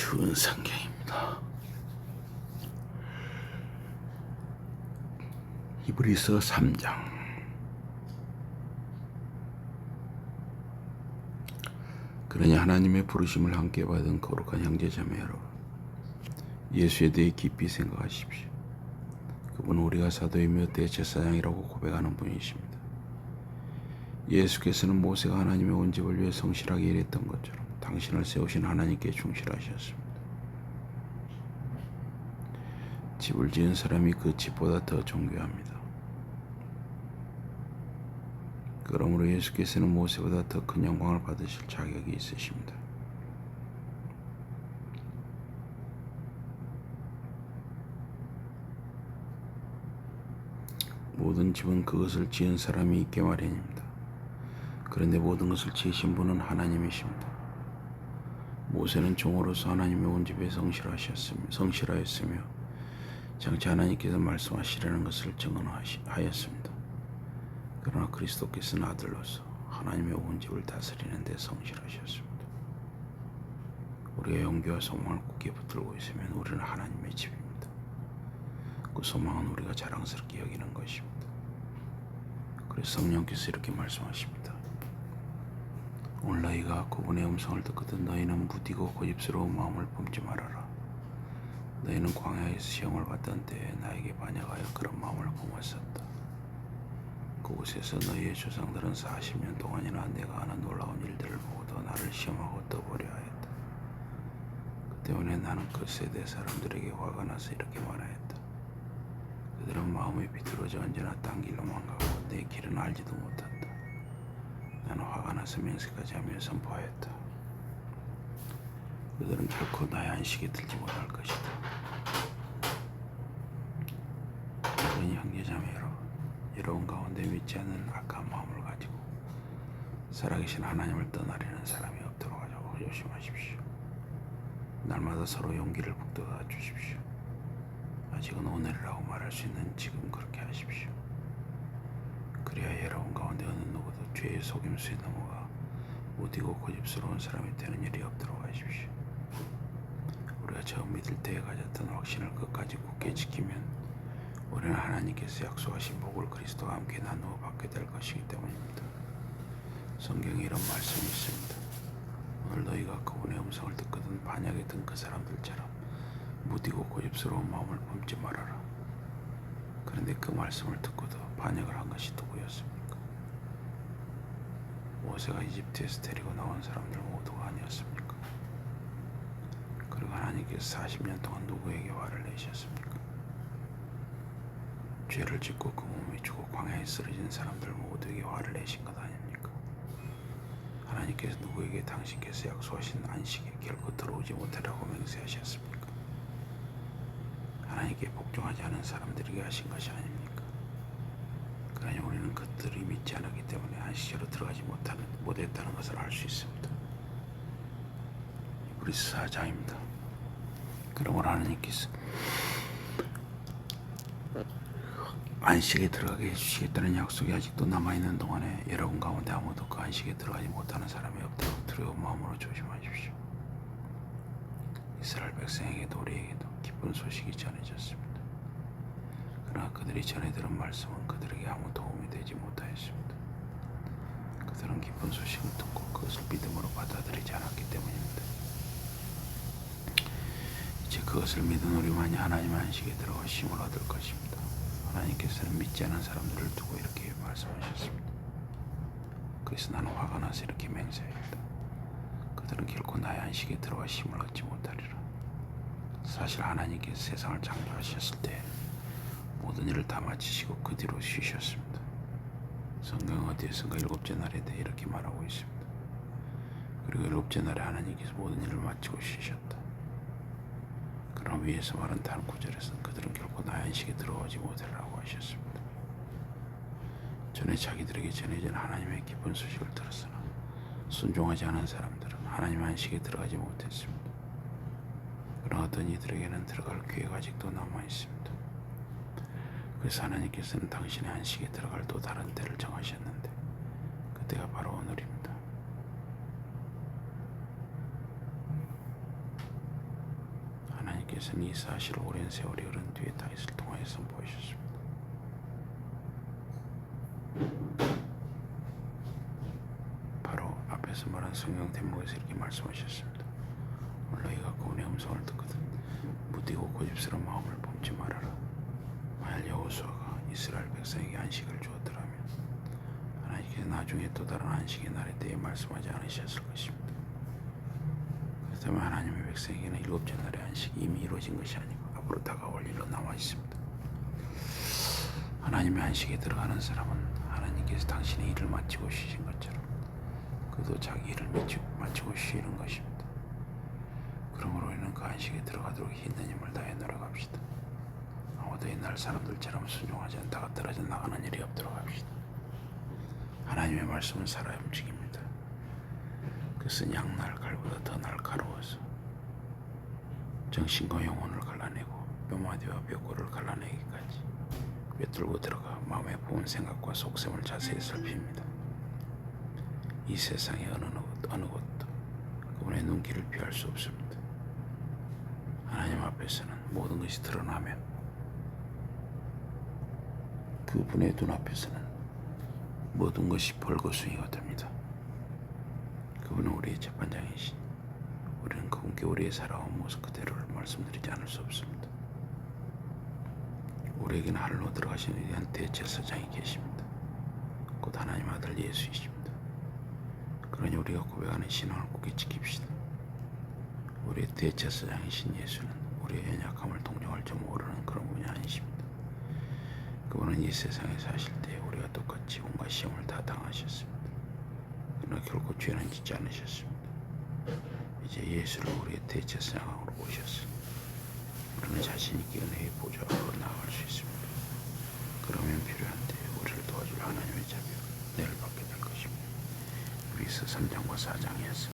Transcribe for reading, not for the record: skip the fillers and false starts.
추운 성경입니다. 히브리서 3장. 그러니 하나님의 부르심을 함께 받은 거룩한 형제자매 여러분, 예수에 대해 깊이 생각하십시오. 그분은 우리가 사도이며 대제사장이라고 고백하는 분이십니다. 예수께서는 모세가 하나님의 온 집을 위해 성실하게 일했던 것처럼 당신을 세우신 하나님께 충실하셨습니다. 집을 지은 사람이 그 집보다 더 존귀합니다. 그러므로 예수께서는 모세보다 더 큰 영광을 받으실 자격이 있으십니다. 모든 집은 그것을 지은 사람이 있게 마련입니다. 그런데 모든 것을 지으신 분은 하나님이십니다. 모세는 종으로서 하나님의 온 집에 성실하였으며 장차 하나님께서 말씀하시려는 것을 증언하였습니다. 그러나 그리스도께서는 아들로서 하나님의 온 집을 다스리는 데 성실하셨습니다. 우리가 용기와 소망을 굳게 붙들고 있으면 우리는 하나님의 집입니다. 그 소망은 우리가 자랑스럽게 여기는 것입니다. 그래서 성령께서 이렇게 말씀하십니다. 오늘 너희가 그분의 음성을 듣거든 너희는 무디고 고집스러운 마음을 품지 말아라. 너희는 광야에서 시험을 받던 때에 나에게 반역하여 그런 마음을 품었었다. 그곳에서 너희의 조상들은 40년 동안이나 내가 하는 놀라운 일들을 보고도 나를 시험하고 떠보려 하였다. 그 때문에 나는 그 세대 사람들에게 화가 나서 이렇게 말하였다. 그들은 마음이 비뚤어져 언제나 딴 길로만 가고 내 길은 알지도 못한다. 나는 화가 나서 맹세까지 하며 선포하였다. 그들은 결코 나의 안식에 들지 못할 것이다. 그러니 형제자매 여러분 가운데 믿지 않는 악한 마음을 가지고 살아계신 하나님을 떠나려는 사람이 없도록 하자고 조심하십시오. 날마다 서로 용기를 북돋아 주십시오. 아직은 오늘이라고 말할 수 있는 지금 그렇게 하십시오. 그래야 여러분 가운데 어느 누구도 죄의 속임수에 넘어가 무디고 고집스러운 사람이 되는 일이 없도록 하십시오. 우리가 처음 믿을 때에 가졌던 확신을 끝까지 굳게 지키면 우리는 하나님께서 약속하신 복을 그리스도와 함께 나누어 받게 될 것이기 때문입니다. 성경에 이런 말씀이 있습니다. 오늘 너희가 그분의 음성을 듣거든 반역했던 그 사람들처럼 무디고 고집스러운 마음을 품지 말아라. 그런데 그 말씀을 듣고도 반역을 한 것이 누구였습니까? 모세가 이집트에서 데리고 나온 사람들 모두가 아니었습니까? 그리고 하나님께서 40년 동안 누구에게 화를 내셨습니까? 죄를 짓고 그 몸이 죽어 광야에 쓰러진 사람들 모두에게 화를 내신 것 아닙니까? 하나님께서 누구에게 당신께서 약속하신 안식에 결코 들어오지 못하라고 맹세하셨습니까? 하나님께 복종하지 않은 사람들에게 하신 것이 아닙니까? 그러니 우리는 그들이 믿지 않았기 때문에 안식으로 들어가지 못했다는 것을 알 수 있습니다. 히브리서 4장입니다. 그러므로 하나님께서 안식에 들어가게 해주시겠다는 약속이 아직도 남아있는 동안에 여러분 가운데 아무도 그 안식에 들어가지 못하는 사람이 없도록 두려운 마음으로 조심하십시오. 이스라엘 백성에게도 우리에게도 기쁜 소식이 전해졌습니다. 그러나 그들이 전해 들은 말씀은 그들에게 아무 도움이 되지 못하였습니다. 그들은 기쁜 소식을 듣고 그것을 믿음으로 받아들이지 않았기 때문입니다. 이제 그것을 믿은 우리만이 하나님의 안식에 들어가 쉼을 얻을 것입니다. 하나님께서는 믿지 않은 사람들을 두고 이렇게 말씀하셨습니다. 그래서 나는 화가 나서 이렇게 맹세했다. 그들은 결코 나의 안식에 들어가 쉼을 얻지 못하리라. 사실 하나님께서 세상을 창조하셨을 때 모든 일을 다 마치시고 그 뒤로 쉬셨습니다. 성경 어디에선가 일곱째 날에 대해 이렇게 말하고 있습니다. 그리고 일곱째 날에 하나님께서 모든 일을 마치고 쉬셨다. 그럼 위에서 말한 다른 구절에서는 그들은 결코 나의 안식에 들어오지 못하리라고 하셨습니다. 전에 자기들에게 전해진 하나님의 기쁜 소식을 들었으나 순종하지 않은 사람들은 하나님의 안식에 들어가지 못했습니다. 그러나 어떤 이들에게는 들어갈 기회가 아직도 남아있습니다. 그래서 하나님께서는 당신의 안식에 들어갈 또 다른 때를 정하셨는데 그때가 바로 오늘입니다. 하나님께서는 이 사실을 오랜 세월이 흐른 뒤에 다윗을 통하여 선포하셨습니다. 바로 앞에서 말한 성경 대목에서 이렇게 말씀하셨습니다. 너희가 그분의 음성을 듣거든 무디고 고집스러운 마음을 품지 말아라. 만일 여호수아가 이스라엘 백성에게 안식을 주었더라면 하나님께서 나중에 또 다른 안식의 날에 대해 말씀하지 않으셨을 것입니다. 그렇다면 하나님의 백성에게는 일곱째 날의 안식이 이미 이루어진 것이 아니고 앞으로 다가올 일로 남아 있습니다. 하나님의 안식에 들어가는 사람은 하나님께서 당신의 일을 마치고 쉬신 것처럼 그도 자기 일을 마치고 쉬는 것입니다. 그러므로 우리는 그 안식에 들어가도록 있는 힘을 다해 노력합시다. 아무도 옛날 사람들처럼 순종하지 않다가 떨어져 나가는 일이 없도록 합시다. 하나님의 말씀은 살아 움직입니다. 그것은 양날 칼보다 더 날카로워서 정신과 영혼을 갈라내고 뼈마디와 뼈골을 갈라내기까지 꿰뚫고 들어가 마음에 부은 생각과 속셈을 자세히 살핍니다. 이 세상의 어느 곳도 그분의 눈길을 피할 수 없습니다. 하나님 앞에서는 모든 것이 드러나면 그분의 눈앞에서는 모든 것이 벌거숭이가 됩니다. 그분은 우리의 재판장이시니 우리는 그분께 우리의 살아온 모습 그대로를 말씀드리지 않을 수 없습니다. 우리에게는 하늘로 들어가신 위대한 대제사장이 계십니다. 곧 하나님 아들 예수이십니다. 그러니 우리가 고백하는 신앙을 굳게 지킵시다. 우리의 대제사장이신 예수는 우리의 연약함을 동정할 줄 모르는 그런 분이 아니십니다. 그분은 이 세상에 사실 때 우리가 똑같이 온갖 시험을 다 당하셨습니다. 그러나 결코 죄는 짓지 않으셨습니다. 이제 예수를 우리의 대제사장으로 오셨으니 우리는 자신 있게 은혜의 보좌 앞으로 나아갈 수 있습니다. 그러면 필요한 때에 우리를 도와줄 하나님의 자비를 내를 받게 될 것입니다. 우리서 3장과 4장이었습니다.